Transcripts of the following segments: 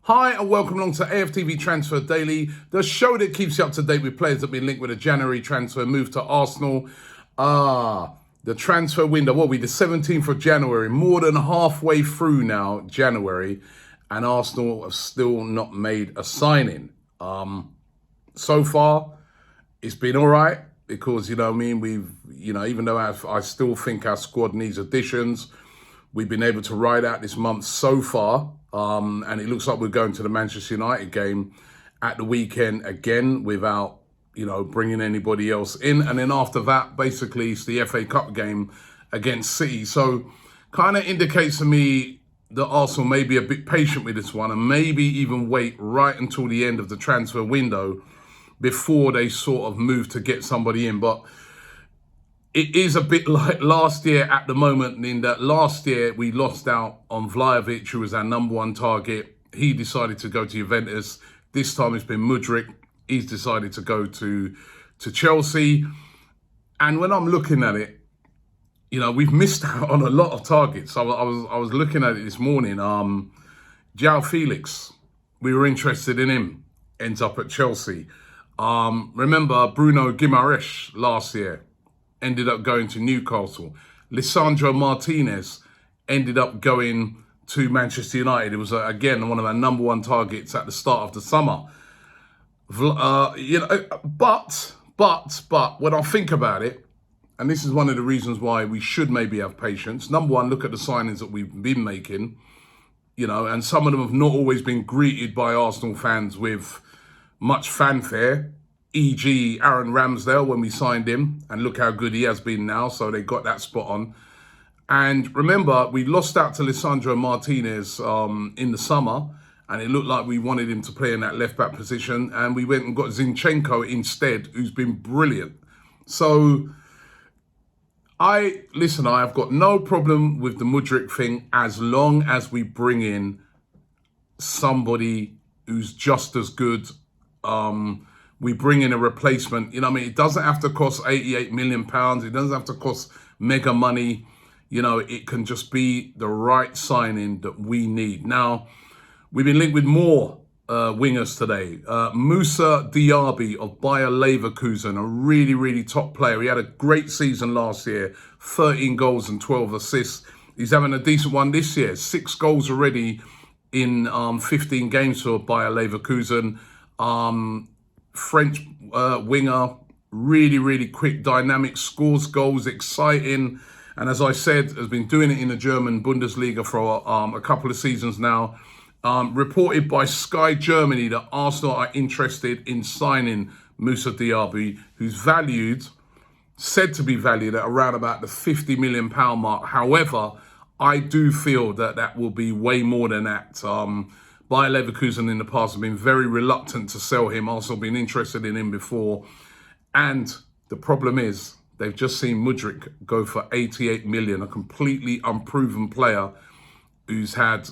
Hi and welcome along to AFTV Transfer Daily, the show that keeps you up to date with players that have been linked with a January transfer move to Arsenal. The transfer window, what will be the 17th of January, more than halfway through now, January, and Arsenal have still not made a signing. So far, it's been all right because, even though I still think our squad needs additions, we've been able to ride out this month so far. And it looks like we're going to the Manchester United game at the weekend again without, bringing anybody else in. And then after that, basically, it's the FA Cup game against City. So kind of indicates to me that Arsenal may be a bit patient with this one and maybe even wait right until the end of the transfer window before they sort of move to get somebody in. But it is a bit like last year at the moment, in that last year we lost out on Vlahovic, who was our number one target. He decided to go to Juventus. This time it's been Mudryk. He's decided to go to Chelsea. And when I'm looking at it, we've missed out on a lot of targets. I was looking at it this morning. João Felix, we were interested in him, ends up at Chelsea. Remember Bruno Guimaraes last year? Ended up going to Newcastle. Lisandro Martinez ended up going to Manchester United. It was, again, one of our number one targets at the start of the summer. But when I think about it, and this is one of the reasons why we should maybe have patience. Number one, look at the signings that we've been making, and some of them have not always been greeted by Arsenal fans with much fanfare. E.g. Aaron Ramsdale when we signed him, and look how good he has been now, so they got that spot on. And remember, we lost out to Lisandro Martinez in the summer, and it looked like we wanted him to play in that left-back position, and we went and got Zinchenko instead, who's been brilliant. So, I've got no problem with the Mudryk thing as long as we bring in somebody who's just as good. We bring in a replacement. It doesn't have to cost £88 million. It doesn't have to cost mega money. It can just be the right signing that we need. Now, we've been linked with more wingers today. Moussa Diaby of Bayer Leverkusen, a really, really top player. He had a great season last year, 13 goals and 12 assists. He's having a decent one this year, 6 goals already in 15 games for Bayer Leverkusen. French winger, really, really quick, dynamic, scores goals, exciting. And as I said, has been doing it in the German Bundesliga for a couple of seasons now. Reported by Sky Germany that Arsenal are interested in signing Moussa Diaby, who's said to be valued at around about the £50 million mark. However, I do feel that will be way more than that. Bayer Leverkusen in the past have been very reluctant to sell him. Also been interested in him before. And the problem is they've just seen Mudryk go for 88 million, a completely unproven player who's had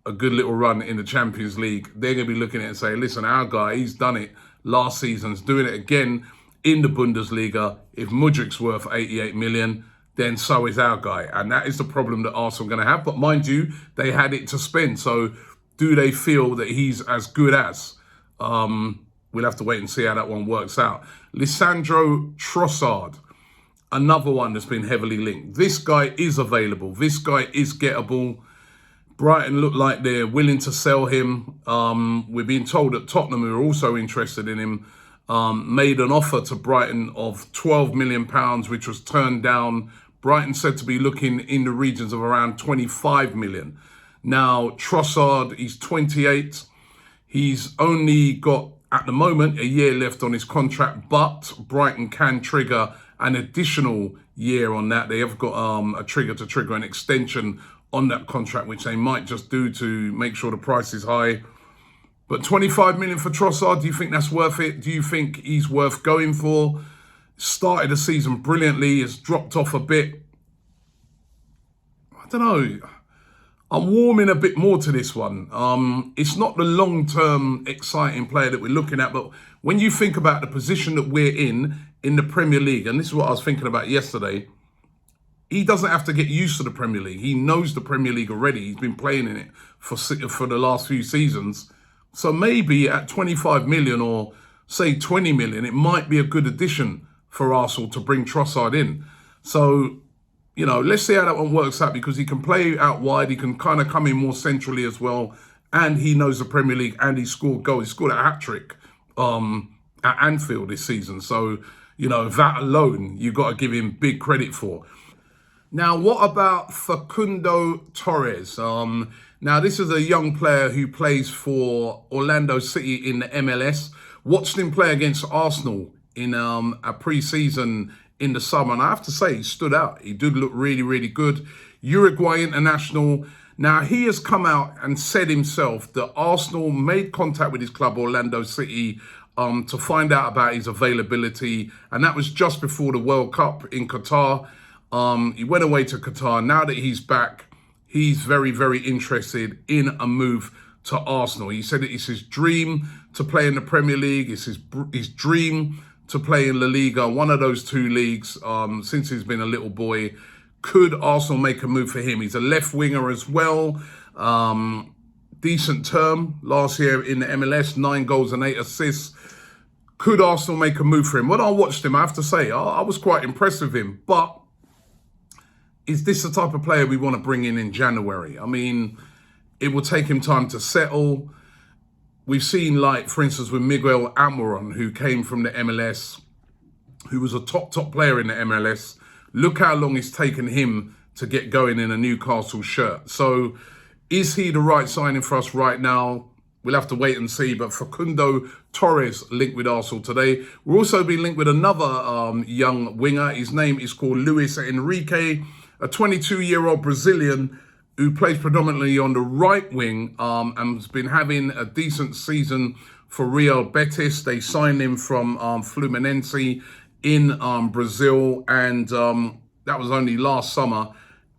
a good little run in the Champions League. They're going to be looking at it and say, listen, our guy, he's done it last season, he's doing it again in the Bundesliga. If Mudryk's worth 88 million, then so is our guy. And that is the problem that Arsenal are going to have. But mind you, they had it to spend. So do they feel that he's as good as? We'll have to wait and see how that one works out. Lisandro Trossard, another one that's been heavily linked. This guy is available. This guy is gettable. Brighton look like they're willing to sell him. We're being told that Tottenham, who are also interested in him, made an offer to Brighton of £12 million, which was turned down. Brighton said to be looking in the regions of around 25 million. Now, Trossard, he's 28. He's only got, at the moment, a year left on his contract, but Brighton can trigger an additional year on that. They have got a trigger to trigger an extension on that contract, which they might just do to make sure the price is high. But 25 million for Trossard, do you think that's worth it? Do you think he's worth going for? Started the season brilliantly, has dropped off a bit. I don't know. I'm warming a bit more to this one. It's not the long-term exciting player that we're looking at, but when you think about the position that we're in the Premier League, and this is what I was thinking about yesterday, he doesn't have to get used to the Premier League. He knows the Premier League already. He's been playing in it for the last few seasons. So maybe at 25 million or say 20 million, it might be a good addition for Arsenal to bring Trossard in. So, you know, let's see how that one works out, because he can play out wide. He can kind of come in more centrally as well. And he knows the Premier League, and he scored goals. He scored a hat-trick at Anfield this season. So, you know, that alone, you've got to give him big credit for. Now, what about Facundo Torres? Now, this is a young player who plays for Orlando City in the MLS. Watched him play against Arsenal in a pre-season in the summer. And I have to say, he stood out. He did look really, really good. Uruguayan international. Now, he has come out and said himself that Arsenal made contact with his club, Orlando City, to find out about his availability. And that was just before the World Cup in Qatar. He went away to Qatar. Now that he's back, he's very, very interested in a move to Arsenal. He said it's his dream to play in the Premier League. It's his dream to play in La Liga, one of those two leagues, since he's been a little boy. Could Arsenal make a move for him? He's a left winger as well. Decent term last year in the MLS, 9 goals and 8 assists. Could Arsenal make a move for him? When I watched him, I have to say, I was quite impressed with him. But is this the type of player we want to bring in January? I mean, it will take him time to settle. We've seen, like, for instance, with Miguel Almiron, who came from the MLS, who was a top player in the MLS. Look how long it's taken him to get going in a Newcastle shirt. So is he the right signing for us right now? We'll have to wait and see. But Facundo Torres linked with Arsenal today. We'll also be linked with another young winger. His name is called Luis Henrique, a 22-year-old Brazilian who plays predominantly on the right wing and has been having a decent season for Real Betis. They signed him from Fluminense in Brazil, and that was only last summer.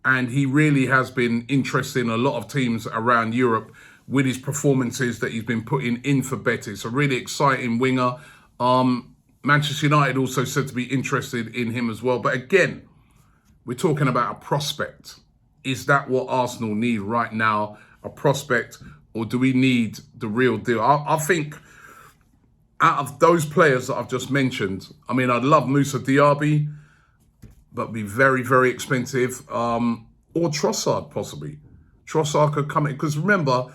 And he really has been interested in a lot of teams around Europe with his performances that he's been putting in for Betis. A really exciting winger. Manchester United also said to be interested in him as well. But again, we're talking about a prospect. Is that what Arsenal need right now? A prospect? Or do we need the real deal? I think out of those players that I've just mentioned, I mean, I'd love Moussa Diaby, but be very, very expensive. Or Trossard, possibly. Trossard could come in. Because remember,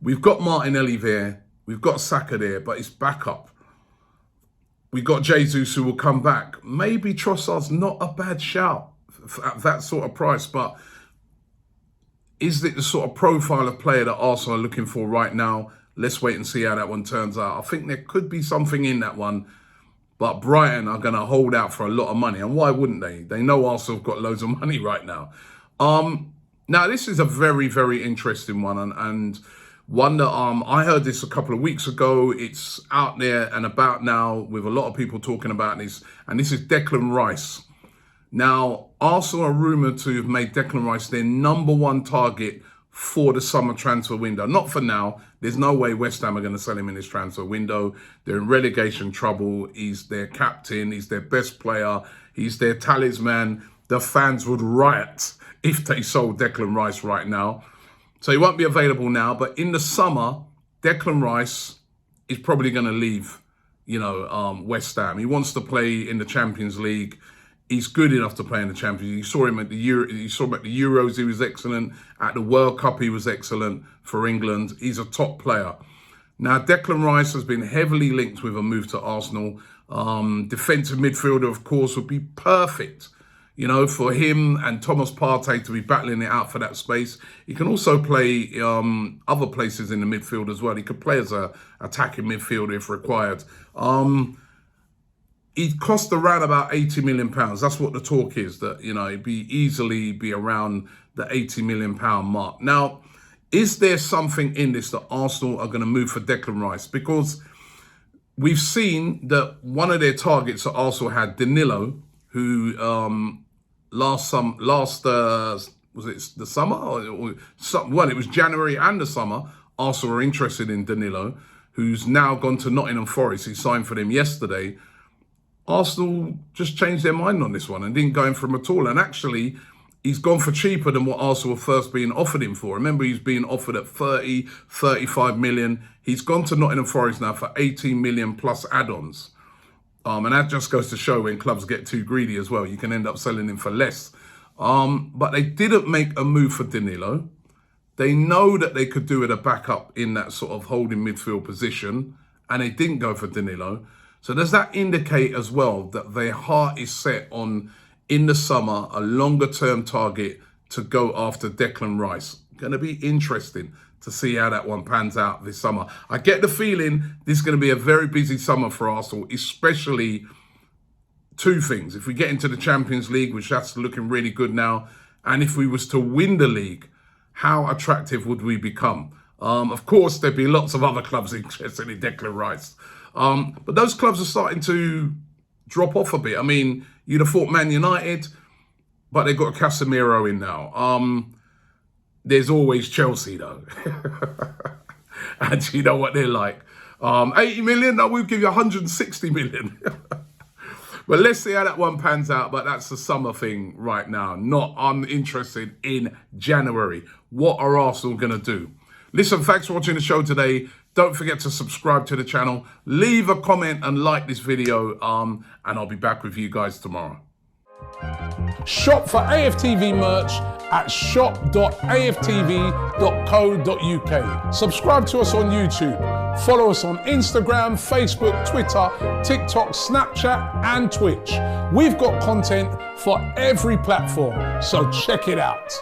we've got Martinelli there. We've got Saka there, but it's backup. We've got Jesus who will come back. Maybe Trossard's not a bad shout at that sort of price, but is it the sort of profile of player that Arsenal are looking for right now? Let's wait and see how that one turns out. I think there could be something in that one, but Brighton are going to hold out for a lot of money. And why wouldn't they? They know Arsenal have got loads of money right now. Now, this is a very, very interesting one. And one that I heard this a couple of weeks ago. It's out there and about now with a lot of people talking about this. And this is Declan Rice. Now, Arsenal are rumoured to have made Declan Rice their #1 target for the summer transfer window. Not for now. There's no way West Ham are going to sell him in this transfer window. They're in relegation trouble. He's their captain. He's their best player. He's their talisman. The fans would riot if they sold Declan Rice right now. So he won't be available now. But in the summer, Declan Rice is probably going to leave, West Ham. He wants to play in the Champions League. He's good enough to play in the Champions League. You saw him at the Euros. He was excellent. At the World Cup, he was excellent for England. He's a top player. Now, Declan Rice has been heavily linked with a move to Arsenal. Defensive midfielder, of course, would be perfect, for him and Thomas Partey to be battling it out for that space. He can also play other places in the midfield as well. He could play as an attacking midfielder if required. He'd cost around about £80 million. That's what the talk is, that, it'd easily be around the £80 million mark. Now, is there something in this that Arsenal are going to move for Declan Rice? Because we've seen that one of their targets that Arsenal had, Danilo, who was it the summer? Well, it was January and the summer. Arsenal were interested in Danilo, who's now gone to Nottingham Forest. He signed for them yesterday. Arsenal just changed their mind on this one and didn't go in for him at all. And actually, he's gone for cheaper than what Arsenal were first being offered him for. Remember, he's being offered at 30, 35 million. He's gone to Nottingham Forest now for 18 million plus add-ons. And that just goes to show when clubs get too greedy as well, you can end up selling him for less. But they didn't make a move for Danilo. They know that they could do with a backup in that sort of holding midfield position, and they didn't go for Danilo. So does that indicate as well that their heart is set on, in the summer, a longer term target to go after Declan Rice? Going to be interesting to see how that one pans out this summer. I get the feeling this is going to be a very busy summer for Arsenal, especially two things. If we get into the Champions League, which that's looking really good now, and if we was to win the league, how attractive would we become? Of course, there'd be lots of other clubs interested in Declan Rice. But those clubs are starting to drop off a bit. I mean, you'd have thought Man United, but they've got a Casemiro in now. There's always Chelsea, though. And you know what they're like. 80 million? No, we'll give you 160 million. But let's see how that one pans out. But that's the summer thing right now. I'm interested in January. What are Arsenal going to do? Listen, thanks for watching the show today. Don't forget to subscribe to the channel. Leave a comment and like this video. And I'll be back with you guys tomorrow. Shop for AFTV merch at shop.aftv.co.uk. Subscribe to us on YouTube. Follow us on Instagram, Facebook, Twitter, TikTok, Snapchat, and Twitch. We've got content for every platform, so check it out.